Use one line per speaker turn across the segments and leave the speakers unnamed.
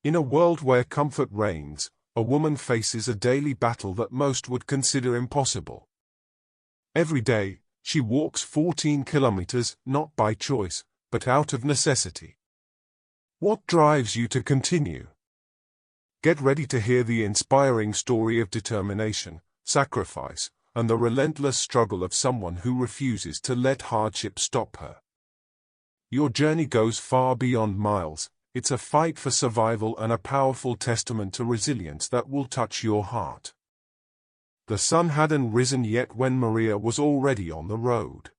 In a world where comfort reigns, a woman faces a daily battle that most would consider impossible. Every day, she walks 14 kilometers, not by choice, but out of necessity. What drives you to continue? Get ready to hear the inspiring story of determination, sacrifice, and the relentless struggle of someone who refuses to let hardship stop her. Your journey goes far beyond miles. It's a fight for survival and a powerful testament to resilience that will touch your heart. The sun hadn't risen yet when Maria was already on the road.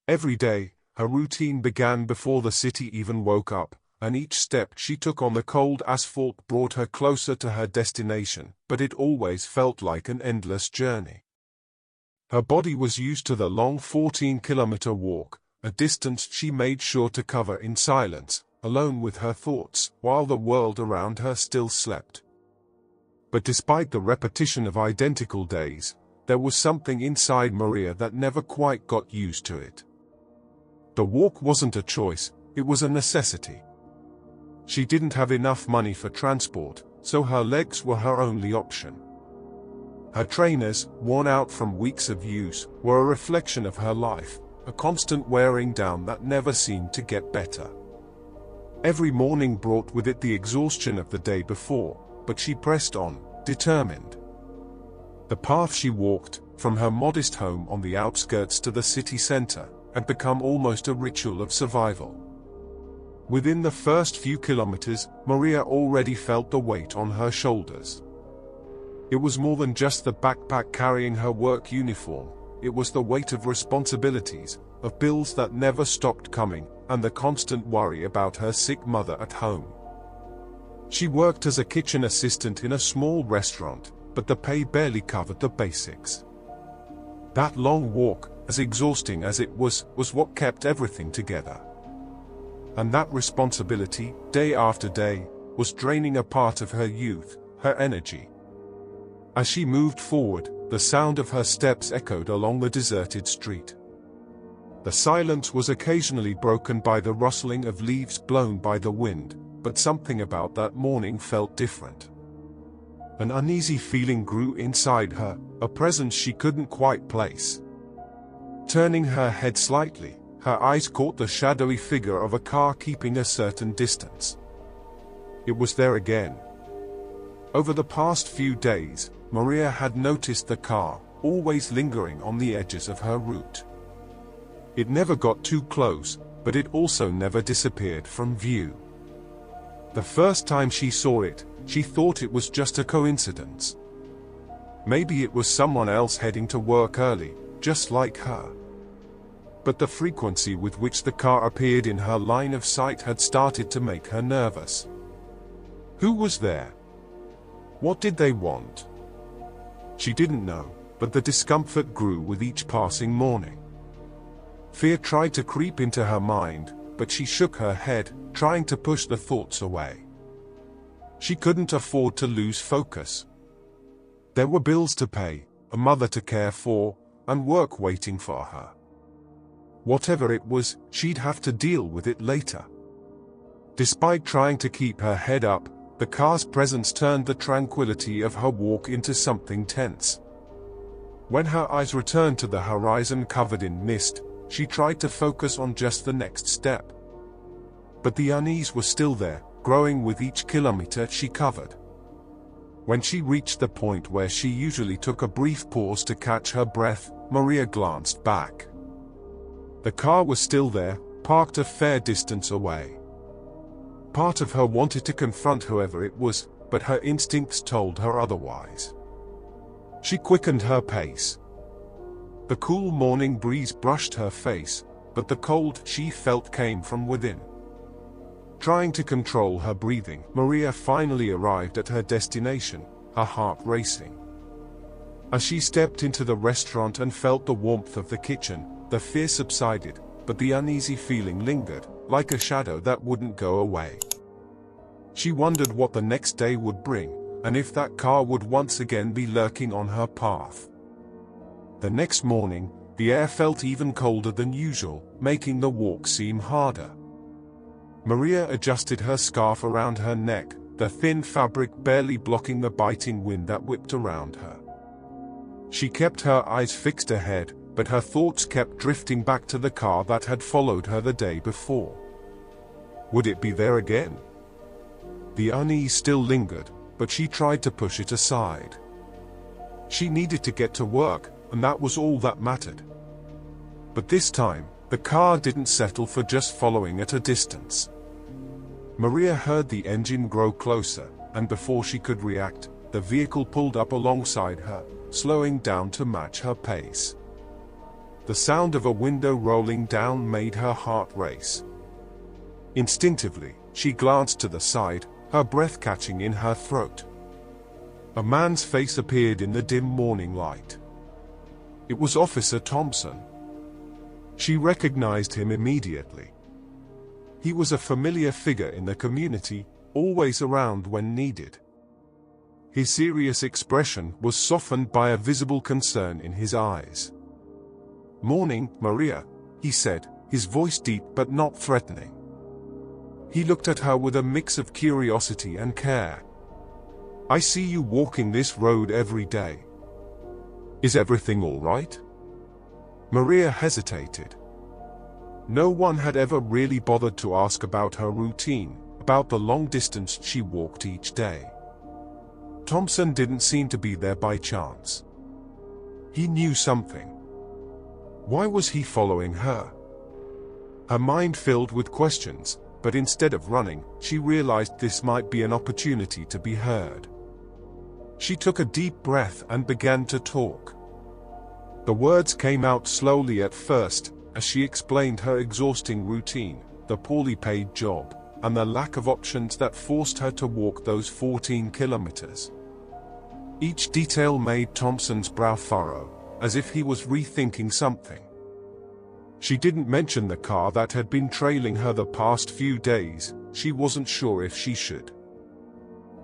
Every day, her routine began before the city even woke up, and each step she took on the cold asphalt brought her closer to her destination, but it always felt like an endless journey. Her body was used to the long 14-kilometer walk, a distance she made sure to cover in silence, alone with her thoughts, while the world around her still slept. But despite the repetition of identical days, there was something inside Maria that never quite got used to it. The walk wasn't a choice, it was a necessity. She didn't have enough money for transport, so her legs were her only option. Her trainers, worn out from weeks of use, were a reflection of her life, a constant wearing down that never seemed to get better. Every morning brought with it the exhaustion of the day before, but she pressed on, determined. The path she walked, from her modest home on the outskirts to the city center, had become almost a ritual of survival. Within the first few kilometers, Maria already felt the weight on her shoulders. It was more than just the backpack carrying her work uniform, it was the weight of responsibilities, of bills that never stopped coming, and the constant worry about her sick mother at home. She worked as a kitchen assistant in a small restaurant, but the pay barely covered the basics. That long walk, as exhausting as it was what kept everything together. And that responsibility, day after day, was draining a part of her youth, her energy. As she moved forward, the sound of her steps echoed along the deserted street. The silence was occasionally broken by the rustling of leaves blown by the wind, but something about that morning felt different. An uneasy feeling grew inside her, a presence she couldn't quite place. Turning her head slightly, her eyes caught the shadowy figure of a car keeping a certain distance. It was there again. Over the past few days, Maria had noticed the car, always lingering on the edges of her route. It never got too close, but it also never disappeared from view. The first time she saw it, she thought it was just a coincidence. Maybe it was someone else heading to work early, just like her. But the frequency with which the car appeared in her line of sight had started to make her nervous. Who was there? What did they want? She didn't know, but the discomfort grew with each passing morning. Fear tried to creep into her mind, but she shook her head, trying to push the thoughts away. She couldn't afford to lose focus. There were bills to pay, a mother to care for, and work waiting for her. Whatever it was, she'd have to deal with it later. Despite trying to keep her head up, the car's presence turned the tranquility of her walk into something tense. When her eyes returned to the horizon covered in mist, she tried to focus on just the next step. But the unease was still there, growing with each kilometer she covered. When she reached the point where she usually took a brief pause to catch her breath, Maria glanced back. The car was still there, parked a fair distance away. Part of her wanted to confront whoever it was, but her instincts told her otherwise. She quickened her pace. The cool morning breeze brushed her face, but the cold she felt came from within. Trying to control her breathing, Maria finally arrived at her destination, her heart racing. As she stepped into the restaurant and felt the warmth of the kitchen, the fear subsided, but the uneasy feeling lingered, like a shadow that wouldn't go away. She wondered what the next day would bring, and if that car would once again be lurking on her path. The next morning, the air felt even colder than usual, making the walk seem harder. Maria adjusted her scarf around her neck, the thin fabric barely blocking the biting wind that whipped around her. She kept her eyes fixed ahead, but her thoughts kept drifting back to the car that had followed her the day before. Would it be there again? The unease still lingered, but she tried to push it aside. She needed to get to work, and that was all that mattered. But this time, the car didn't settle for just following at a distance. Maria heard the engine grow closer, and before she could react, the vehicle pulled up alongside her, slowing down to match her pace. The sound of a window rolling down made her heart race. Instinctively, she glanced to the side, her breath catching in her throat. A man's face appeared in the dim morning light. It was Officer Thompson. She recognized him immediately. He was a familiar figure in the community, always around when needed. His serious expression was softened by a visible concern in his eyes. "Morning, Maria," he said, his voice deep but not threatening. He looked at her with a mix of curiosity and care. "I see you walking this road every day. Is everything all right?" Maria hesitated. No one had ever really bothered to ask about her routine, about the long distance she walked each day. Thompson didn't seem to be there by chance. He knew something. Why was he following her? Her mind filled with questions, but instead of running, she realized this might be an opportunity to be heard. She took a deep breath and began to talk. The words came out slowly at first, as she explained her exhausting routine, the poorly paid job, and the lack of options that forced her to walk those 14 kilometers. Each detail made Thompson's brow furrow, as if he was rethinking something. She didn't mention the car that had been trailing her the past few days. She wasn't sure if she should.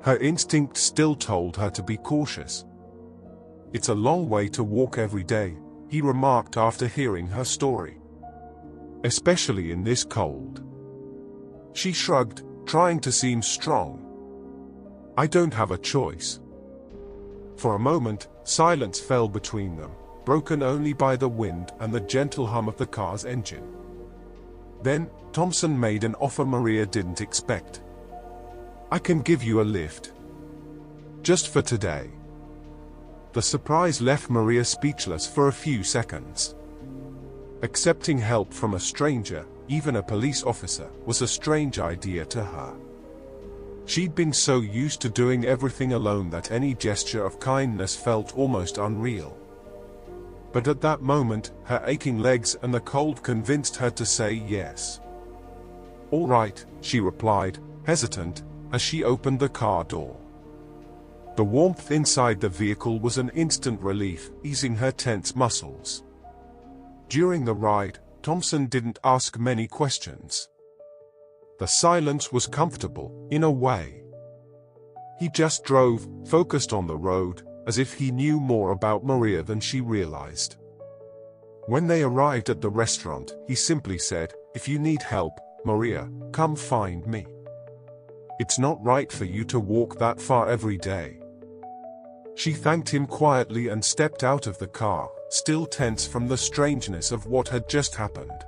Her instinct still told her to be cautious. "It's a long way to walk every day," he remarked after hearing her story. "Especially in this cold." She shrugged, trying to seem strong. "I don't have a choice." For a moment, silence fell between them, broken only by the wind and the gentle hum of the car's engine. Then, Thompson made an offer Maria didn't expect. "I can give you a lift. Just for today." The surprise left Maria speechless for a few seconds. Accepting help from a stranger, even a police officer, was a strange idea to her. She'd been so used to doing everything alone that any gesture of kindness felt almost unreal. But at that moment, her aching legs and the cold convinced her to say yes. "All right," she replied, hesitant, as she opened the car door. The warmth inside the vehicle was an instant relief, easing her tense muscles. During the ride, Thompson didn't ask many questions. The silence was comfortable, in a way. He just drove, focused on the road, as if he knew more about Maria than she realized. When they arrived at the restaurant, he simply said, "If you need help, Maria, come find me. It's not right for you to walk that far every day." She thanked him quietly and stepped out of the car, still tense from the strangeness of what had just happened.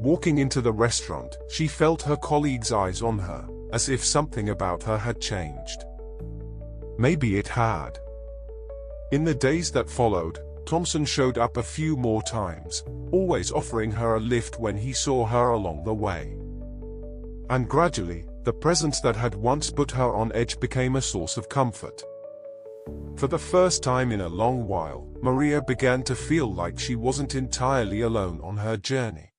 Walking into the restaurant, she felt her colleague's eyes on her, as if something about her had changed. Maybe it had. In the days that followed, Thompson showed up a few more times, always offering her a lift when he saw her along the way. And gradually, the presence that had once put her on edge became a source of comfort. For the first time in a long while, Maria began to feel like she wasn't entirely alone on her journey.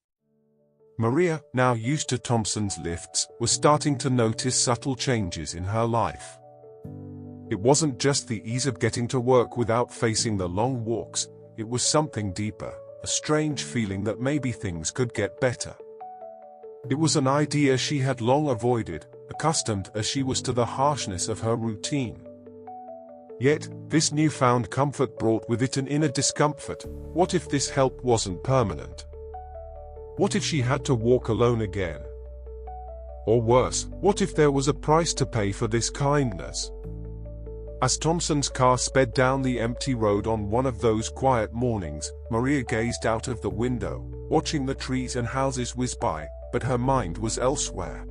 Maria, now used to Thompson's lifts, was starting to notice subtle changes in her life. It wasn't just the ease of getting to work without facing the long walks, it was something deeper, a strange feeling that maybe things could get better. It was an idea she had long avoided, accustomed as she was to the harshness of her routine. Yet, this newfound comfort brought with it an inner discomfort. What if this help wasn't permanent? What if she had to walk alone again? Or worse, what if there was a price to pay for this kindness? As Thompson's car sped down the empty road on one of those quiet mornings, Maria gazed out of the window, watching the trees and houses whiz by, but her mind was elsewhere.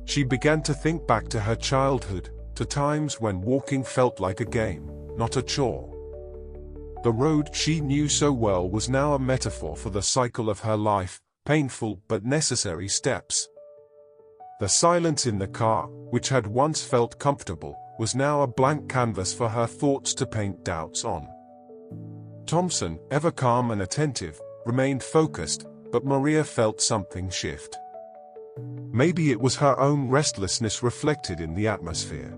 She began to think back to her childhood, to times when walking felt like a game, not a chore. The road she knew so well was now a metaphor for the cycle of her life, painful but necessary steps. The silence in the car, which had once felt comfortable, was now a blank canvas for her thoughts to paint doubts on. Thompson, ever calm and attentive, remained focused, but Maria felt something shift. Maybe it was her own restlessness reflected in the atmosphere.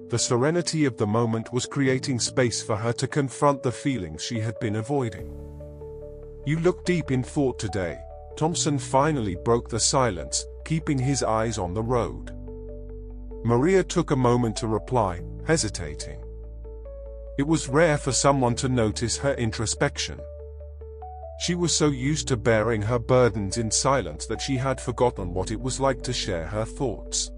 The serenity of the moment was creating space for her to confront the feelings she had been avoiding. "You look deep in thought today," Thompson finally broke the silence, keeping his eyes on the road. Maria took a moment to reply, hesitating. It was rare for someone to notice her introspection. She was so used to bearing her burdens in silence that she had forgotten what it was like to share her thoughts.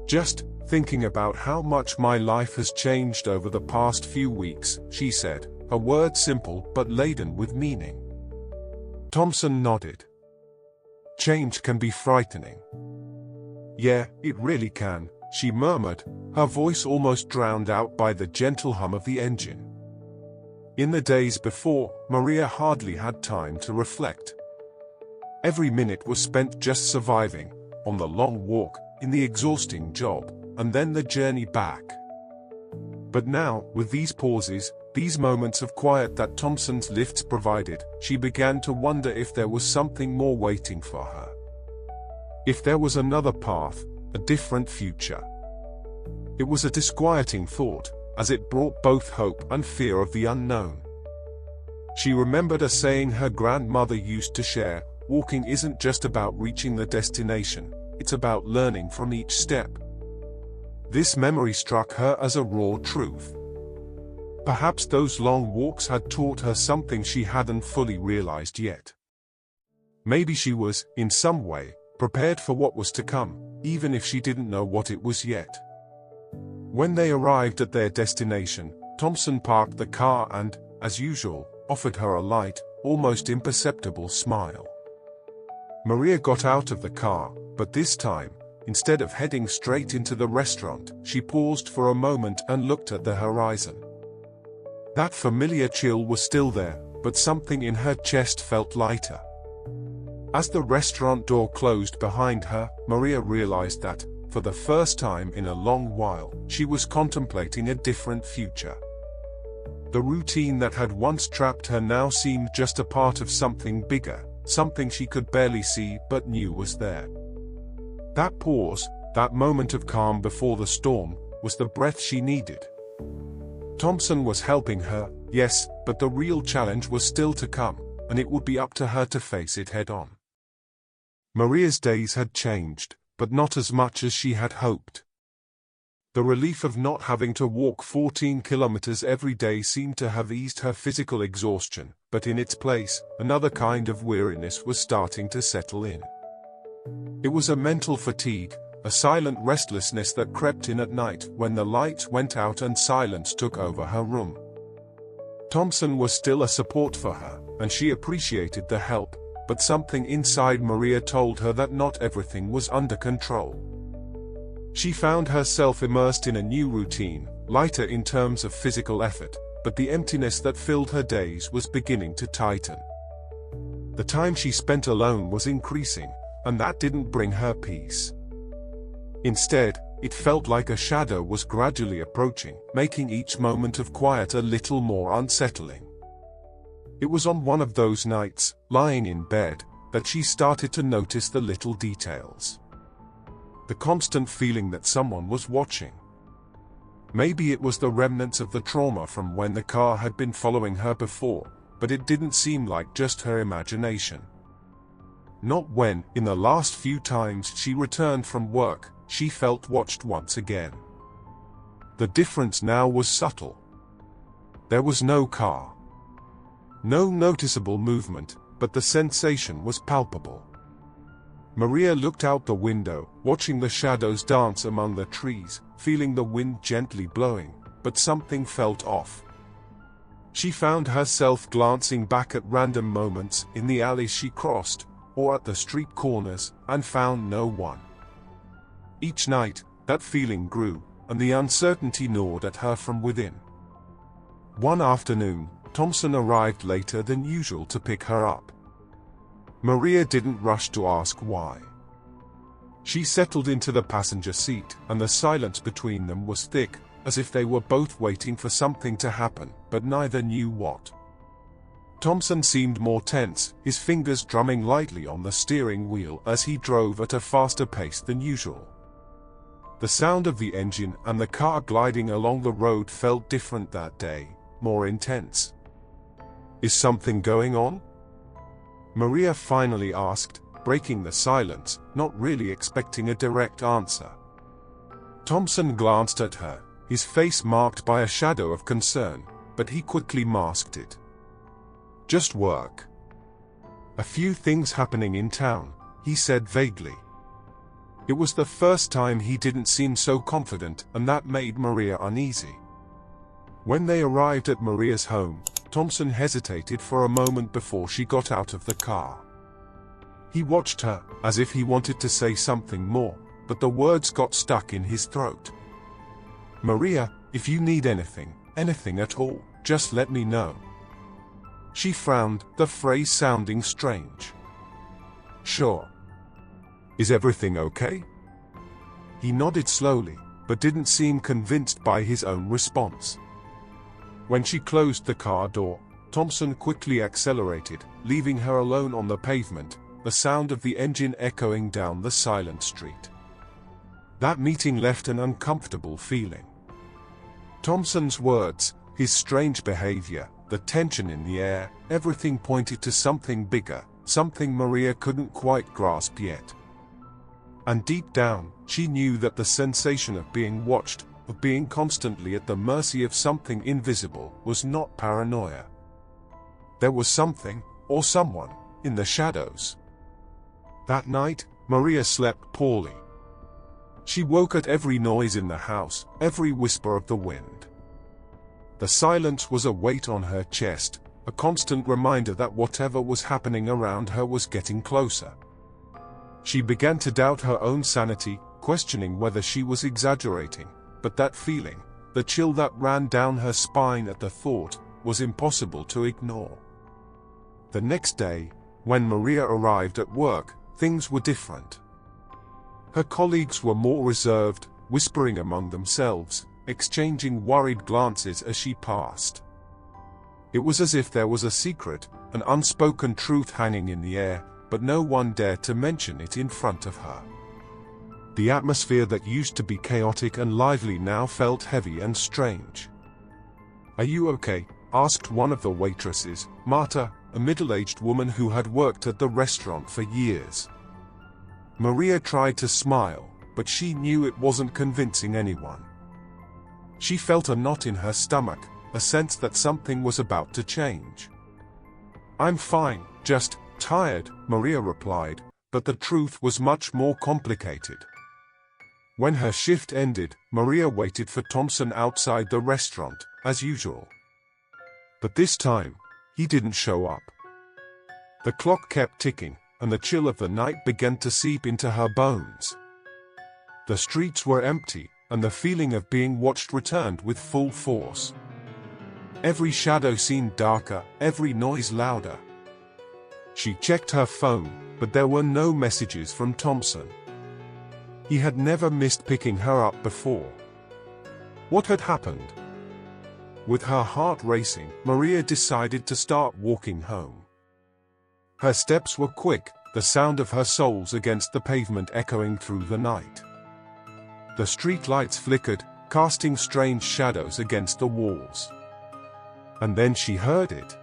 "Just thinking about how much my life has changed over the past few weeks," she said, her words simple but laden with meaning. Thompson nodded. "Change can be frightening." "Yeah, it really can," she murmured, her voice almost drowned out by the gentle hum of the engine. In the days before, Maria hardly had time to reflect. Every minute was spent just surviving, on the long walk, in the exhausting job, and then the journey back. But now, with these pauses, these moments of quiet that Thompson's lifts provided, she began to wonder if there was something more waiting for her. If there was another path, a different future. It was a disquieting thought, as it brought both hope and fear of the unknown. She remembered a saying her grandmother used to share: "Walking isn't just about reaching the destination, it's about learning from each step." This memory struck her as a raw truth. Perhaps those long walks had taught her something she hadn't fully realized yet. Maybe she was, in some way, prepared for what was to come, even if she didn't know what it was yet. When they arrived at their destination, Thompson parked the car and, as usual, offered her a light, almost imperceptible smile. Maria got out of the car, but this time, instead of heading straight into the restaurant, she paused for a moment and looked at the horizon. That familiar chill was still there, but something in her chest felt lighter. As the restaurant door closed behind her, Maria realized that, for the first time in a long while, she was contemplating a different future. The routine that had once trapped her now seemed just a part of something bigger, something she could barely see but knew was there. That pause, that moment of calm before the storm, was the breath she needed. Thompson was helping her, yes, but the real challenge was still to come, and it would be up to her to face it head-on. Maria's days had changed, but not as much as she had hoped. The relief of not having to walk 14 kilometers every day seemed to have eased her physical exhaustion, but in its place, another kind of weariness was starting to settle in. It was a mental fatigue, a silent restlessness that crept in at night when the lights went out and silence took over her room. Thompson was still a support for her, and she appreciated the help, but something inside Maria told her that not everything was under control. She found herself immersed in a new routine, lighter in terms of physical effort, but the emptiness that filled her days was beginning to tighten. The time she spent alone was increasing, and that didn't bring her peace. Instead, it felt like a shadow was gradually approaching, making each moment of quiet a little more unsettling. It was on one of those nights, lying in bed, that she started to notice the little details. The constant feeling that someone was watching. Maybe it was the remnants of the trauma from when the car had been following her before, but it didn't seem like just her imagination. Not when, in the last few times she returned from work, she felt watched once again. The difference now was subtle. There was no car. No noticeable movement, but the sensation was palpable. Maria looked out the window, watching the shadows dance among the trees, feeling the wind gently blowing, but something felt off. She found herself glancing back at random moments in the alleys she crossed, or at the street corners, and found no one. Each night, that feeling grew, and the uncertainty gnawed at her from within. One afternoon, Thompson arrived later than usual to pick her up. Maria didn't rush to ask why. She settled into the passenger seat, and the silence between them was thick, as if they were both waiting for something to happen, but neither knew what. Thompson seemed more tense, his fingers drumming lightly on the steering wheel as he drove at a faster pace than usual. The sound of the engine and the car gliding along the road felt different that day, more intense. "Is something going on?" Maria finally asked, breaking the silence, not really expecting a direct answer. Thompson glanced at her, his face marked by a shadow of concern, but he quickly masked it. "Just work. A few things happening in town," he said vaguely. It was the first time he didn't seem so confident, and that made Maria uneasy. When they arrived at Maria's home, Thompson hesitated for a moment before she got out of the car. He watched her, as if he wanted to say something more, but the words got stuck in his throat. "Maria, if you need anything at all, just let me know." She frowned, the phrase sounding strange. "Sure. Is everything okay?" He nodded slowly, but didn't seem convinced by his own response. When she closed the car door, Thompson quickly accelerated, leaving her alone on the pavement, the sound of the engine echoing down the silent street. That meeting left an uncomfortable feeling. Thompson's words, his strange behavior, the tension in the air, everything pointed to something bigger, something Maria couldn't quite grasp yet. And deep down, she knew that the sensation of being watched, of being constantly at the mercy of something invisible, was not paranoia. There was something, or someone, in the shadows. That night, Maria slept poorly. She woke at every noise in the house, every whisper of the wind. The silence was a weight on her chest, a constant reminder that whatever was happening around her was getting closer. She began to doubt her own sanity, questioning whether she was exaggerating, but that feeling, the chill that ran down her spine at the thought, was impossible to ignore. The next day, when Maria arrived at work, things were different. Her colleagues were more reserved, whispering among themselves, exchanging worried glances as she passed. It was as if there was a secret, an unspoken truth hanging in the air, but no one dared to mention it in front of her. The atmosphere that used to be chaotic and lively now felt heavy and strange. "Are you okay?" asked one of the waitresses, Marta, a middle-aged woman who had worked at the restaurant for years. Maria tried to smile, but she knew it wasn't convincing anyone. She felt a knot in her stomach, a sense that something was about to change. "I'm fine, just tired," Maria replied, but the truth was much more complicated. When her shift ended, Maria waited for Thompson outside the restaurant, as usual. But this time, he didn't show up. The clock kept ticking, and the chill of the night began to seep into her bones. The streets were empty, and the feeling of being watched returned with full force. Every shadow seemed darker, every noise louder. She checked her phone, but there were no messages from Thompson. He had never missed picking her up before. What had happened? With her heart racing, Maria decided to start walking home. Her steps were quick, the sound of her soles against the pavement echoing through the night. The street lights flickered, casting strange shadows against the walls. And then she heard it.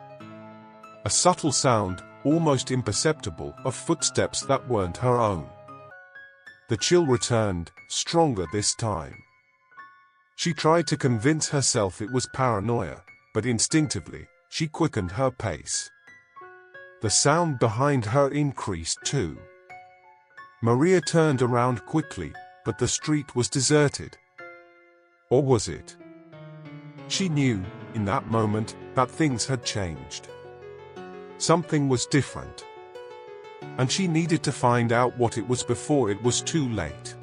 A subtle sound, almost imperceptible, of footsteps that weren't her own. The chill returned, stronger this time. She tried to convince herself it was paranoia, but instinctively, she quickened her pace. The sound behind her increased too. Maria turned around quickly, but the street was deserted. Or was it? She knew, in that moment, that things had changed. Something was different. And she needed to find out what it was before it was too late.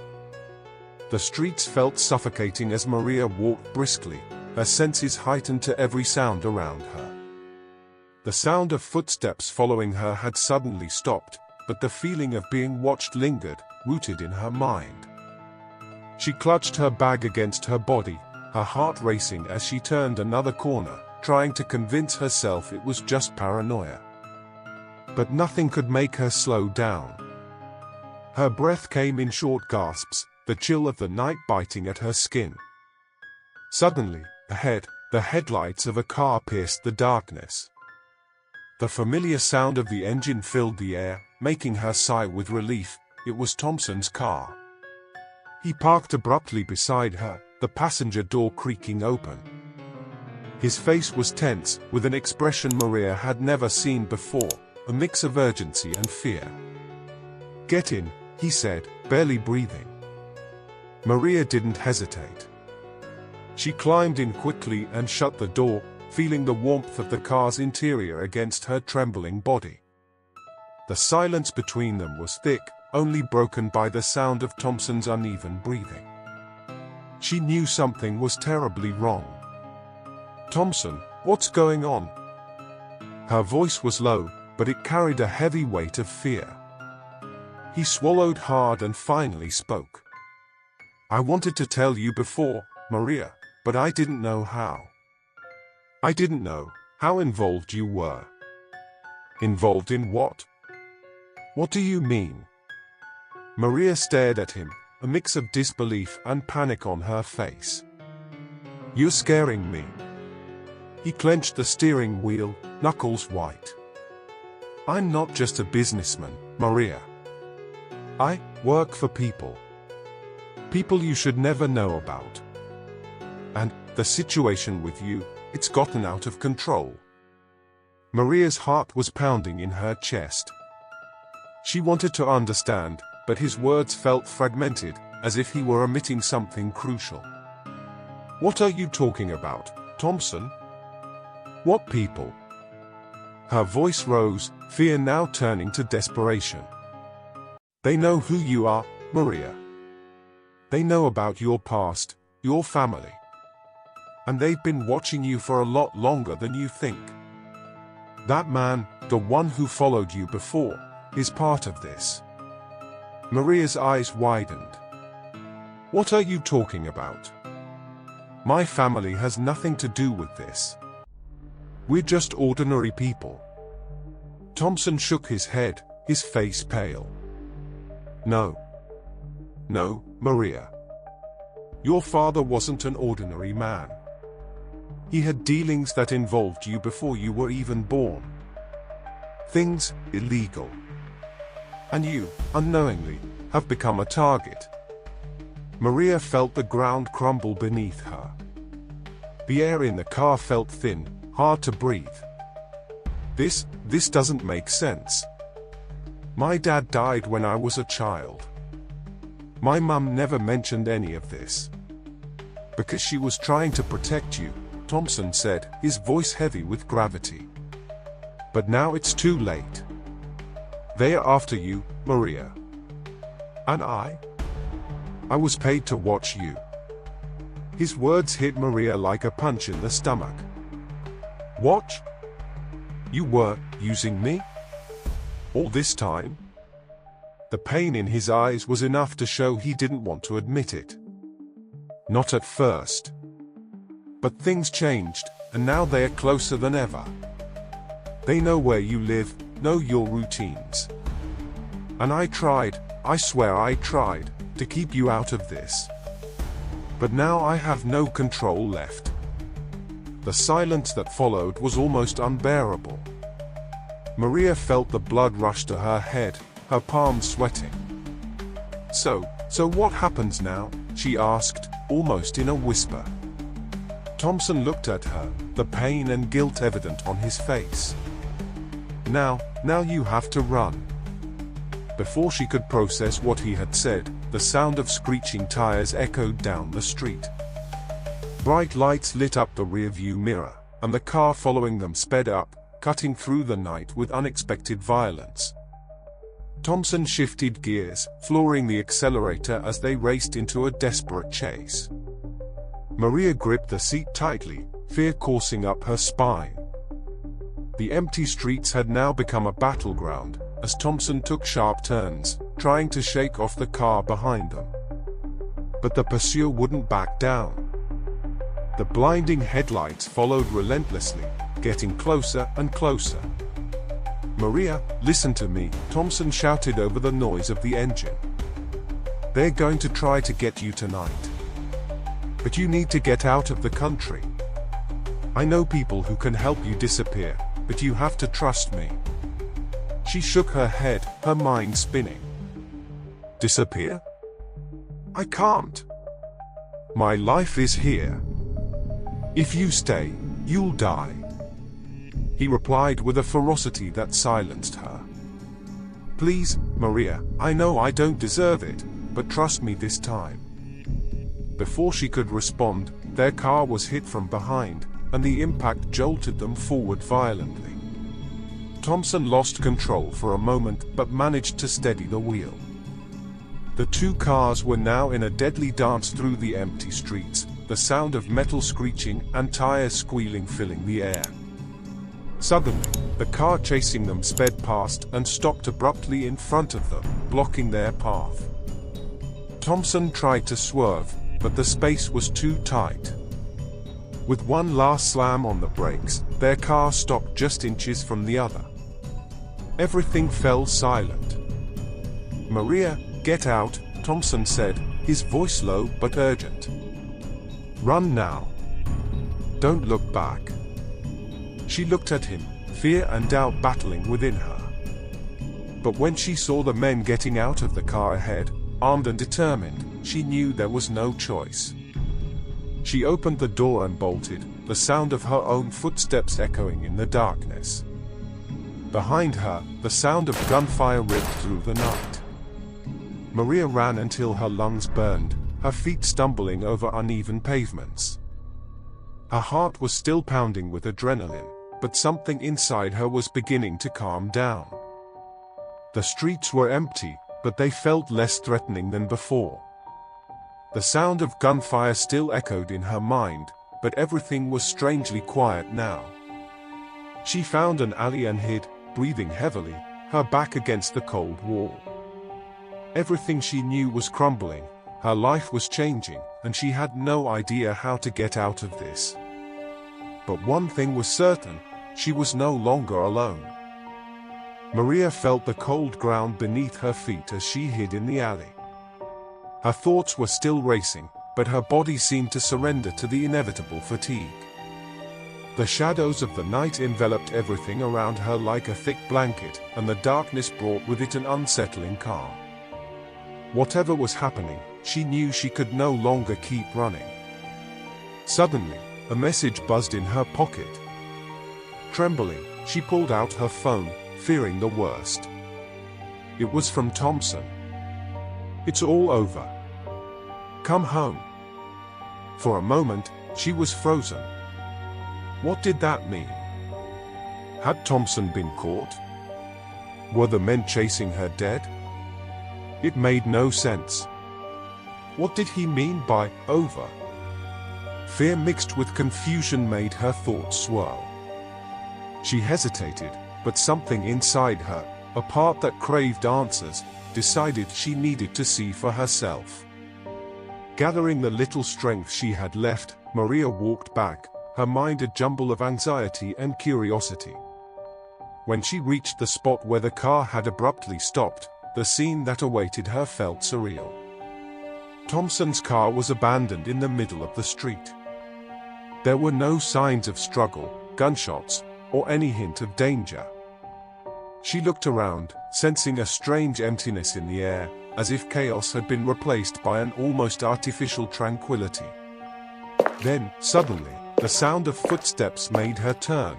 The streets felt suffocating as Maria walked briskly, her senses heightened to every sound around her. The sound of footsteps following her had suddenly stopped, but the feeling of being watched lingered, rooted in her mind. She clutched her bag against her body, her heart racing as she turned another corner, trying to convince herself it was just paranoia. But nothing could make her slow down. Her breath came in short gasps, the chill of the night biting at her skin. Suddenly, ahead, the headlights of a car pierced the darkness. The familiar sound of the engine filled the air, making her sigh with relief. It was Thompson's car. He parked abruptly beside her, the passenger door creaking open. His face was tense, with an expression Maria had never seen before, a mix of urgency and fear. "Get in," he said, barely breathing. Maria didn't hesitate. She climbed in quickly and shut the door, feeling the warmth of the car's interior against her trembling body. The silence between them was thick, only broken by the sound of Thompson's uneven breathing. She knew something was terribly wrong. "Thompson, what's going on?" Her voice was low, but it carried a heavy weight of fear. He swallowed hard and finally spoke. "I wanted to tell you before, Maria, but I didn't know how. I didn't know how involved you were." "Involved in what? What do you mean?" Maria stared at him, a mix of disbelief and panic on her face. "You're scaring me." He clenched the steering wheel, knuckles white. "I'm not just a businessman, Maria. I work for people. People you should never know about. And the situation with you, it's gotten out of control." Maria's heart was pounding in her chest. She wanted to understand, but his words felt fragmented, as if he were omitting something crucial. "What are you talking about, Thompson? What people?" Her voice rose, fear now turning to desperation. "They know who you are, Maria. They know about your past, your family. And they've been watching you for a lot longer than you think. That man, the one who followed you before, is part of this." Maria's eyes widened. "What are you talking about? My family has nothing to do with this. We're just ordinary people." Thompson shook his head, his face pale. "No. No, Maria. Your father wasn't an ordinary man. He had dealings that involved you before you were even born. Things illegal. And you, unknowingly, have become a target." Maria felt the ground crumble beneath her. The air in the car felt thin, hard to breathe. This doesn't make sense. My dad died when I was a child. My mum never mentioned any of this. Because she was trying to protect you, Thompson said, his voice heavy with gravity. But now it's too late. They are after you, Maria. And I was paid to watch you. His words hit Maria like a punch in the stomach. Watch? You were using me? All this time? The pain in his eyes was enough to show he didn't want to admit it. Not at first. But things changed, and now they are closer than ever. They know where you live, know your routines. And I swear I tried, to keep you out of this. But now I have no control left. The silence that followed was almost unbearable. Maria felt the blood rush to her head, her palms sweating. So what happens now? She asked, almost in a whisper. Thompson looked at her, the pain and guilt evident on his face. Now you have to run. Before she could process what he had said, the sound of screeching tires echoed down the street. Bright lights lit up the rearview mirror, and the car following them sped up, cutting through the night with unexpected violence. Thompson shifted gears, flooring the accelerator as they raced into a desperate chase. Maria gripped the seat tightly, fear coursing up her spine. The empty streets had now become a battleground, as Thompson took sharp turns, trying to shake off the car behind them. But the pursuer wouldn't back down. The blinding headlights followed relentlessly, getting closer and closer. "Maria, listen to me," Thompson shouted over the noise of the engine. "They're going to try to get you tonight. But you need to get out of the country. I know people who can help you disappear, but you have to trust me." She shook her head, her mind spinning. "Disappear? I can't. My life is here. If you stay, you'll die," he replied with a ferocity that silenced her. "Please, Maria, I know I don't deserve it, but trust me this time." Before she could respond, their car was hit from behind, and the impact jolted them forward violently. Thompson lost control for a moment but managed to steady the wheel. The two cars were now in a deadly dance through the empty streets, the sound of metal screeching and tires squealing filling the air. Suddenly, the car chasing them sped past and stopped abruptly in front of them, blocking their path. Thompson tried to swerve, but the space was too tight. With one last slam on the brakes, their car stopped just inches from the other. Everything fell silent. "Maria, get out," Thompson said, his voice low but urgent. "Run now. Don't look back." She looked at him, fear and doubt battling within her. But when she saw the men getting out of the car ahead, armed and determined, she knew there was no choice. She opened the door and bolted, the sound of her own footsteps echoing in the darkness. Behind her, the sound of gunfire ripped through the night. Maria ran until her lungs burned, her feet stumbling over uneven pavements. Her heart was still pounding with adrenaline, but something inside her was beginning to calm down. The streets were empty, but they felt less threatening than before. The sound of gunfire still echoed in her mind, but everything was strangely quiet now. She found an alley and hid, breathing heavily, her back against the cold wall. Everything she knew was crumbling, her life was changing, and she had no idea how to get out of this. But one thing was certain, she was no longer alone. Maria felt the cold ground beneath her feet as she hid in the alley. Her thoughts were still racing, but her body seemed to surrender to the inevitable fatigue. The shadows of the night enveloped everything around her like a thick blanket, and the darkness brought with it an unsettling calm. Whatever was happening, she knew she could no longer keep running. Suddenly, a message buzzed in her pocket. Trembling, she pulled out her phone, fearing the worst. It was from Thompson. "It's all over. Come home." For a moment, she was frozen. What did that mean? Had Thompson been caught? Were the men chasing her dead? It made no sense. What did he mean by over? Fear mixed with confusion made her thoughts swirl. She hesitated, but something inside her, a part that craved answers, decided she needed to see for herself. Gathering the little strength she had left, Maria walked back, her mind a jumble of anxiety and curiosity. When she reached the spot where the car had abruptly stopped, the scene that awaited her felt surreal. Thompson's car was abandoned in the middle of the street. There were no signs of struggle, gunshots, or any hint of danger. She looked around, sensing a strange emptiness in the air, as if chaos had been replaced by an almost artificial tranquility. Then, suddenly, the sound of footsteps made her turn.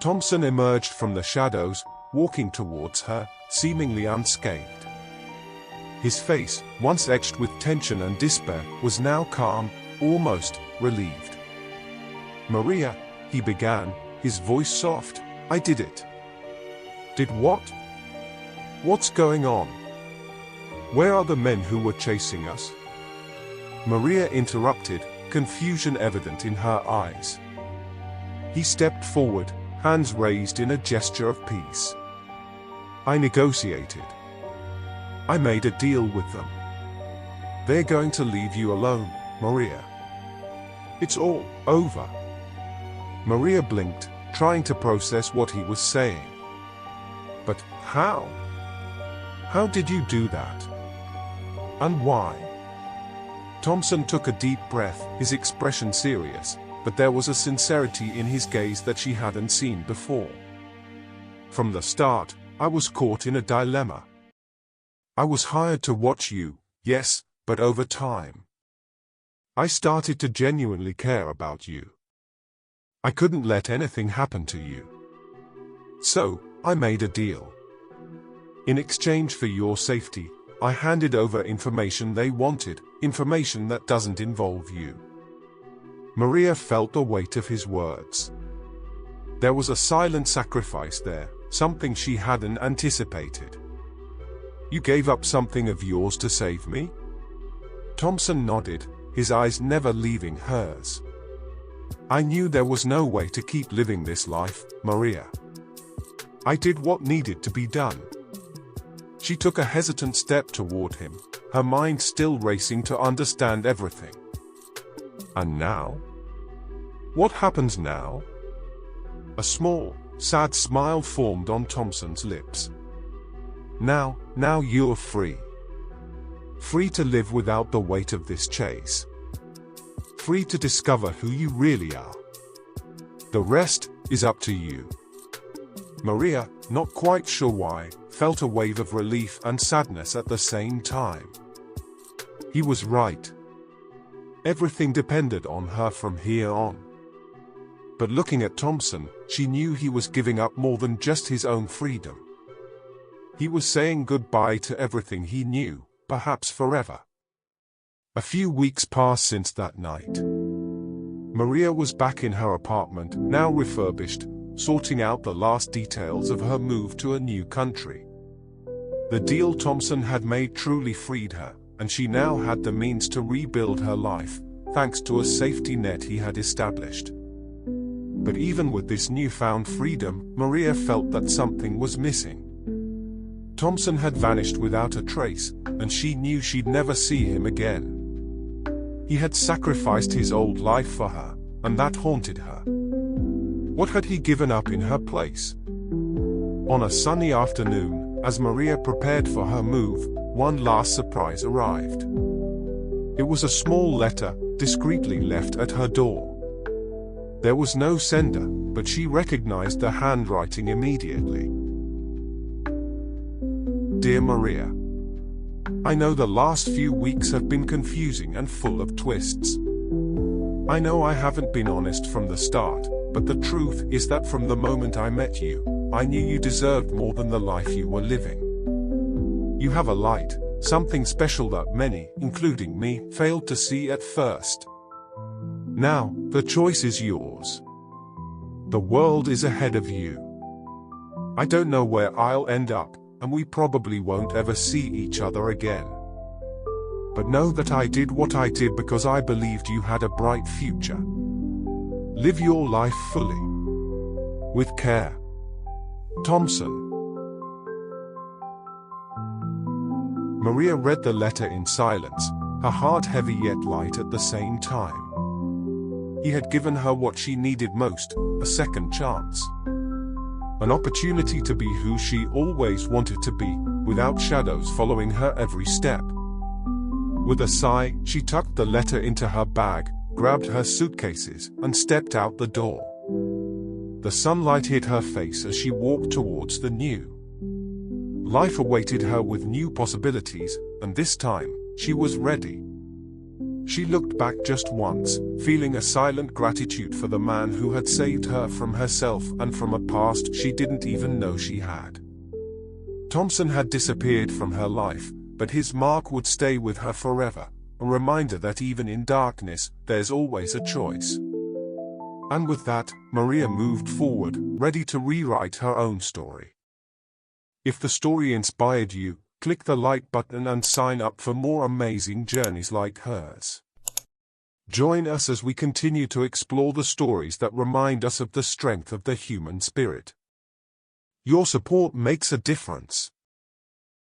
Thompson emerged from the shadows, walking towards her, seemingly unscathed. His face, once etched with tension and despair, was now calm, almost relieved. "Maria," he began, his voice soft, "I did it." "Did what? What's going on? Where are the men who were chasing us?" Maria interrupted, confusion evident in her eyes. He stepped forward, hands raised in a gesture of peace. "I negotiated. I made a deal with them. They're going to leave you alone, Maria. It's all over." Maria blinked, trying to process what he was saying. "But how? How did you do that? And why?" Thompson took a deep breath, his expression serious, but there was a sincerity in his gaze that she hadn't seen before. "From the start, I was caught in a dilemma. I was hired to watch you, yes, but over time, I started to genuinely care about you. I couldn't let anything happen to you. So, I made a deal. In exchange for your safety, I handed over information they wanted, information that doesn't involve you." Maria felt the weight of his words. There was a silent sacrifice there, something she hadn't anticipated. "You gave up something of yours to save me?" Thompson nodded, his eyes never leaving hers. "I knew there was no way to keep living this life, Maria. I did what needed to be done." She took a hesitant step toward him, her mind still racing to understand everything. "And now? What happens now?" A small, sad smile formed on Thompson's lips. Now you're free. Free to live without the weight of this chase. Free to discover who you really are. The rest is up to you." Maria, not quite sure why, felt a wave of relief and sadness at the same time. He was right. Everything depended on her from here on. But looking at Thompson, she knew he was giving up more than just his own freedom. He was saying goodbye to everything he knew, perhaps forever. A few weeks passed since that night. Maria was back in her apartment, now refurbished, sorting out the last details of her move to a new country. The deal Thompson had made truly freed her, and she now had the means to rebuild her life, thanks to a safety net he had established. But even with this newfound freedom, Maria felt that something was missing. Thompson had vanished without a trace, and she knew she'd never see him again. He had sacrificed his old life for her, and that haunted her. What had he given up in her place? On a sunny afternoon, as Maria prepared for her move, one last surprise arrived. It was a small letter, discreetly left at her door. There was no sender, but she recognized the handwriting immediately. "Dear Maria, I know the last few weeks have been confusing and full of twists. I know I haven't been honest from the start, but the truth is that from the moment I met you, I knew you deserved more than the life you were living. You have a light, something special that many, including me, failed to see at first. Now, the choice is yours. The world is ahead of you. I don't know where I'll end up, and we probably won't ever see each other again. But know that I did what I did because I believed you had a bright future. Live your life fully. With care. Thompson." Maria read the letter in silence, her heart heavy yet light at the same time. He had given her what she needed most, a second chance. An opportunity to be who she always wanted to be, without shadows following her every step. With a sigh, she tucked the letter into her bag, grabbed her suitcases, and stepped out the door. The sunlight hit her face as she walked towards the new life awaited her with new possibilities, and this time, she was ready. She looked back just once, feeling a silent gratitude for the man who had saved her from herself and from a past she didn't even know she had. Thompson had disappeared from her life, but his mark would stay with her forever, a reminder that even in darkness, there's always a choice. And with that, Maria moved forward, ready to rewrite her own story. If the story inspired you, click the like button and sign up for more amazing journeys like hers. Join us as we continue to explore the stories that remind us of the strength of the human spirit. Your support makes a difference.